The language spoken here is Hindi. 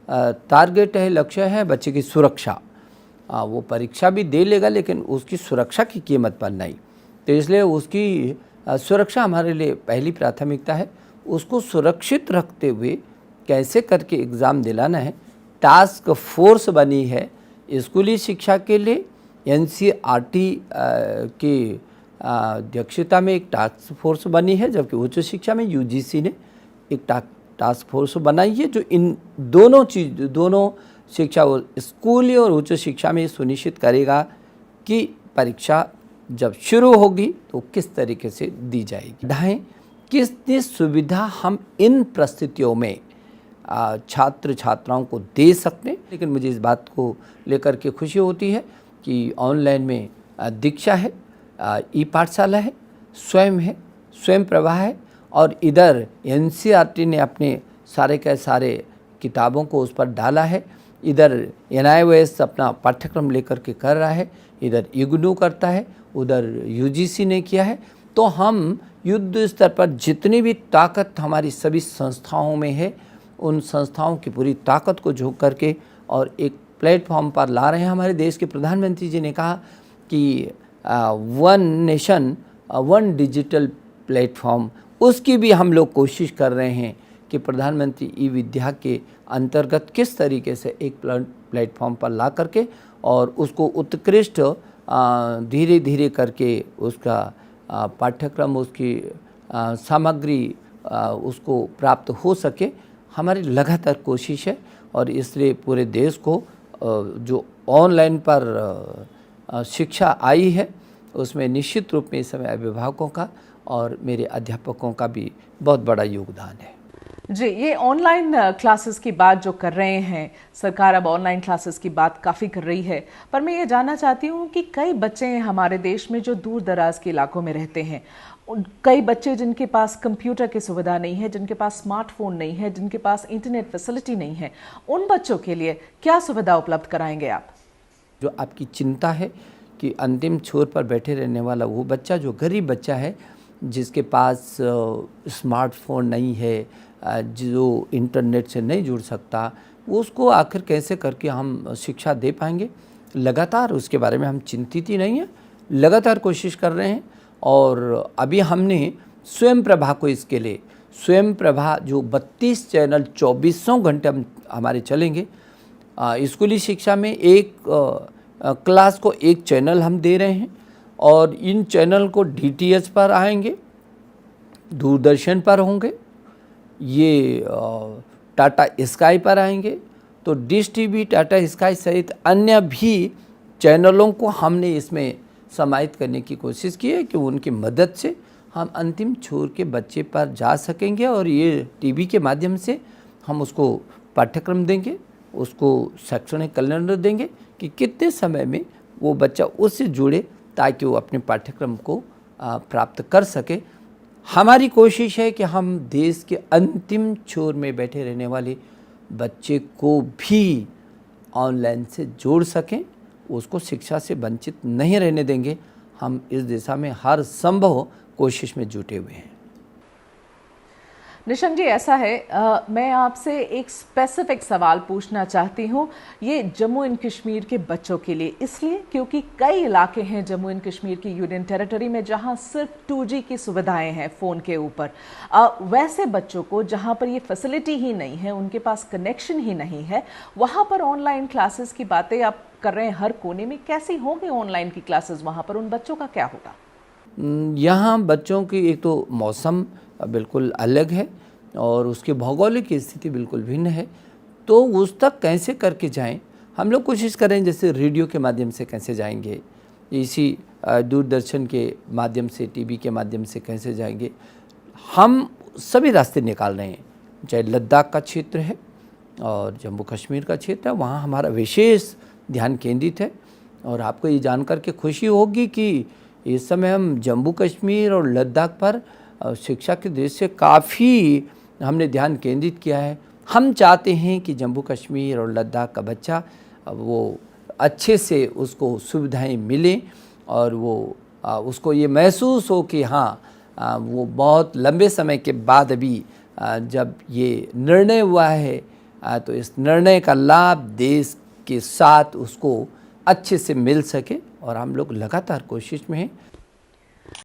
टारगेट है, लक्ष्य है बच्चे की सुरक्षा। वो परीक्षा भी दे लेगा लेकिन उसकी सुरक्षा की कीमत पर नहीं। तो इसलिए उसकी सुरक्षा हमारे लिए पहली प्राथमिकता है। उसको सुरक्षित रखते हुए कैसे करके एग्ज़ाम दिलाना है, टास्क फोर्स बनी है स्कूली शिक्षा के लिए। एनसीईआरटी की अध्यक्षता में एक टास्क फोर्स बनी है, जबकि उच्च शिक्षा में यूजीसी ने एक टास्क फोर्स बनाई है जो इन दोनों शिक्षा स्कूली और उच्च शिक्षा में सुनिश्चित करेगा कि परीक्षा जब शुरू होगी तो किस तरीके से दी जाएगी। ढाएँ कितनी सुविधा हम इन परिस्थितियों में छात्र छात्राओं को दे सकते हैं। लेकिन मुझे इस बात को लेकर के खुशी होती है कि ऑनलाइन में दीक्षा है, ई पाठशाला है, स्वयं प्रभा है, और इधर एनसीईआरटी ने अपने सारे के सारे किताबों को उस पर डाला है। इधर एनआईओएस अपना पाठ्यक्रम लेकर के कर रहा है, इधर इग्नू करता है, उधर यूजीसी ने किया है। तो हम युद्ध स्तर पर जितनी भी ताकत हमारी सभी संस्थाओं में है, उन संस्थाओं की पूरी ताकत को झोंक करके और एक प्लेटफॉर्म पर ला रहे हैं। हमारे देश के प्रधानमंत्री जी ने कहा कि one nation one digital platform, उसकी भी हम लोग कोशिश कर रहे हैं कि प्रधानमंत्री ई विद्या के अंतर्गत किस तरीके से एक प्लेटफॉर्म पर ला करके और उसको उत्कृष्ट धीरे धीरे करके उसका पाठ्यक्रम, उसकी सामग्री उसको प्राप्त हो सके। हमारी लगातार कोशिश है और इसलिए पूरे देश को जो ऑनलाइन पर शिक्षा आई है उसमें निश्चित रूप में इस समय अभिभावकों का और मेरे अध्यापकों का भी बहुत बड़ा योगदान है। जी, ये ऑनलाइन क्लासेस की बात जो कर रहे हैं, सरकार अब ऑनलाइन क्लासेस की बात काफ़ी कर रही है, पर मैं ये जानना चाहती हूँ कि कई बच्चे हैं हमारे देश में जो दूर दराज के इलाकों में रहते हैं। कई बच्चे जिनके पास कंप्यूटर की सुविधा नहीं है, जिनके पास स्मार्टफोन नहीं है, जिनके पास इंटरनेट फैसिलिटी नहीं है, उन बच्चों के लिए क्या सुविधा उपलब्ध कराएंगे आप? जो आपकी चिंता है कि अंतिम छोर पर बैठे रहने वाला वो बच्चा, जो गरीब बच्चा है, जिसके पास स्मार्टफोन नहीं है, जो इंटरनेट से नहीं जुड़ सकता, उसको आखिर कैसे करके हम शिक्षा दे पाएंगे। लगातार उसके बारे में हम चिंतित ही नहीं हैं, लगातार कोशिश कर रहे हैं। और अभी हमने स्वयं प्रभा को, इसके लिए स्वयं प्रभा जो 32 चैनल 24 घंटे हमारे चलेंगे, स्कूली शिक्षा में एक क्लास को एक चैनल हम दे रहे हैं और इन चैनल को डीटीएच पर आएंगे, दूरदर्शन पर होंगे, ये टाटा स्काई पर आएंगे। तो डिश टीवी, टाटा स्काई सहित अन्य भी चैनलों को हमने इसमें समाहित करने की कोशिश की है कि उनकी मदद से हम अंतिम छोर के बच्चे पर जा सकेंगे और ये टीवी के माध्यम से हम उसको पाठ्यक्रम देंगे, उसको शैक्षणिक कैलेंडर देंगे कि कितने समय में वो बच्चा उससे जुड़े ताकि वो अपने पाठ्यक्रम को प्राप्त कर सके। हमारी कोशिश है कि हम देश के अंतिम छोर में बैठे रहने वाले बच्चे को भी ऑनलाइन से जोड़ सकें, उसको शिक्षा से वंचित नहीं रहने देंगे। हम इस दिशा में हर संभव कोशिश में जुटे हुए हैं। निशंक जी, ऐसा है, मैं आपसे एक स्पेसिफिक सवाल पूछना चाहती हूँ। ये जम्मू एंड कश्मीर के बच्चों के लिए, इसलिए क्योंकि कई इलाके हैं जम्मू एंड कश्मीर की यूनियन टेरिटरी में जहाँ सिर्फ 2G की सुविधाएं हैं फ़ोन के ऊपर। वैसे बच्चों को जहाँ पर ये फैसिलिटी ही नहीं है, उनके पास कनेक्शन ही नहीं है, वहाँ पर ऑनलाइन क्लासेस की बातें आप कर रहे हैं। हर कोने में कैसी होंगी ऑनलाइन की क्लासेस, वहाँ पर उन बच्चों का क्या होगा? यहाँ बच्चों की एक तो मौसम बिल्कुल अलग है और उसकी भौगोलिक स्थिति बिल्कुल भिन्न है, तो उस तक कैसे करके जाएं, हम लोग कोशिश करें। जैसे रेडियो के माध्यम से कैसे जाएंगे, इसी दूरदर्शन के माध्यम से, टीवी के माध्यम से कैसे जाएंगे, हम सभी रास्ते निकाल रहे हैं। चाहे लद्दाख का क्षेत्र है और जम्मू कश्मीर का क्षेत्र है, वहाँ हमारा विशेष ध्यान केंद्रित है। और आपको ये जानकर के खुशी होगी कि इस समय हम जम्मू कश्मीर और लद्दाख पर शिक्षा के दृष्टि से काफ़ी हमने ध्यान केंद्रित किया है। हम चाहते हैं कि जम्मू कश्मीर और लद्दाख का बच्चा वो अच्छे से उसको सुविधाएं मिलें और वो उसको ये महसूस हो कि हाँ, वो बहुत लंबे समय के बाद अभी जब ये निर्णय हुआ है तो इस निर्णय का लाभ देश के साथ उसको अच्छे से मिल सके और हम लोग लगातार कोशिश में हैं।